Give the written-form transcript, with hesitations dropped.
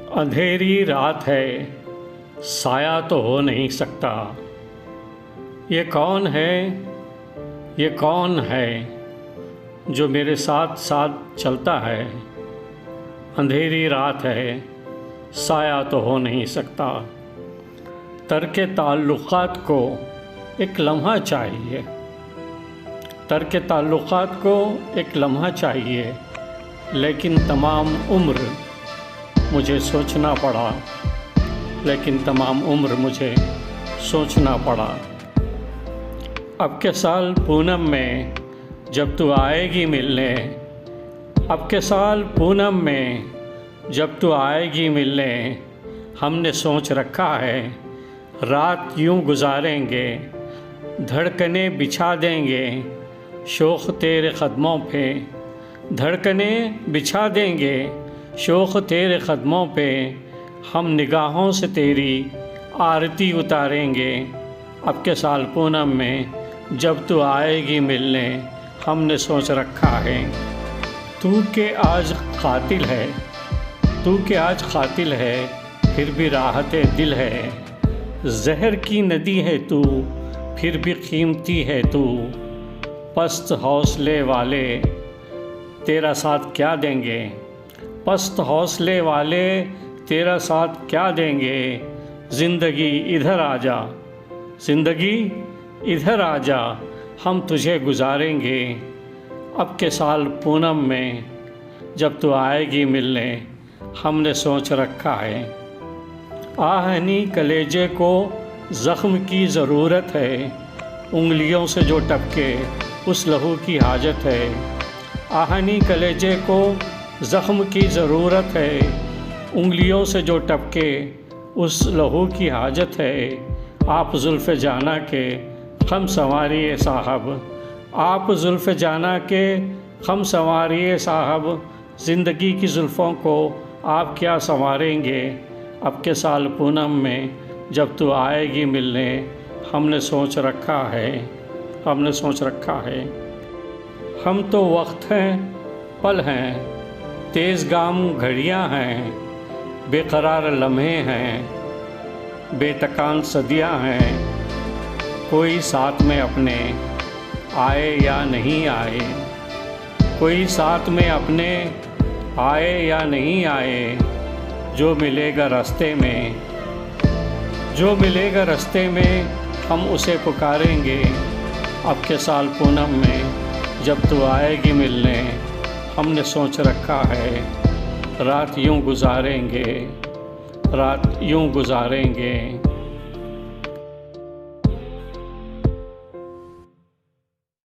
अंधेरी रात है, साया तो हो नहीं सकता। ये कौन है, ये कौन है जो मेरे साथ साथ चलता है। अंधेरी रात है, साया तो हो नहीं सकता। तर्क ताल्लुकात को एक लम्हा चाहिए, तर्क ताल्लुकात को एक लम्हा चाहिए, लेकिन तमाम उम्र मुझे सोचना पड़ा, लेकिन तमाम उम्र मुझे सोचना पड़ा। अब के साल पूनम में जब तू आएगी मिलने, अब के साल पूनम में जब तू आएगी मिलने, हमने सोच रखा है रात यूं गुजारेंगे, धड़कने बिछा देंगे शौक़ तेरे क़दमों पे, धड़कने बिछा देंगे शौक़ तेरे क़दमों पे, हम निगाहों से तेरी आरती उतारेंगे। अब के साल पूनम में जब तू आएगी मिलने, हमने सोच रखा है। तू के आज कातिल है, तू के आज कातिल है, फिर भी राहते दिल है। जहर की नदी है तू, फिर भी कीमती है तू। पस्त हौसले वाले तेरा साथ क्या देंगे, पस्त हौसले वाले तेरा साथ क्या देंगे। ज़िंदगी इधर आजा, ज़िंदगी इधर आजा, हम तुझे गुजारेंगे। अब के साल पूनम में जब तू आएगी मिलने, हमने सोच रखा है। आहनी कलेजे को ज़ख्म की ज़रूरत है, उंगलियों से जो टपके उस लहू की हाजत है। आहनी कलेजे को ज़ख्म की ज़रूरत है, उंगलियों से जो टपके उस लहू की हाजत है। आप ज़ुल्फ़ जाना के खम संवारिए साहब, आप ज़ुल्फ़ जाना के खम संवारिए साहब। ज़िंदगी की ज़ुल्फ़ों को आप क्या संवारेंगे। अब के साल पूनम में जब तू आएगी मिलने, हमने सोच रखा है, हमने सोच रखा है। हम तो वक्त हैं, पल हैं, तेज़ गाम घड़ियाँ हैं, बेकरार लम्हे हैं, बेतकान सदियाँ हैं। कोई साथ में अपने आए या नहीं आए, कोई साथ में अपने आए या नहीं आए। जो मिलेगा रास्ते में, जो मिलेगा रास्ते में, हम उसे पुकारेंगे। अब के साल पूनम में जब तू आएगी मिलने, हमने सोच रखा है रात यूं गुजारेंगे, रात यूं गुजारेंगे।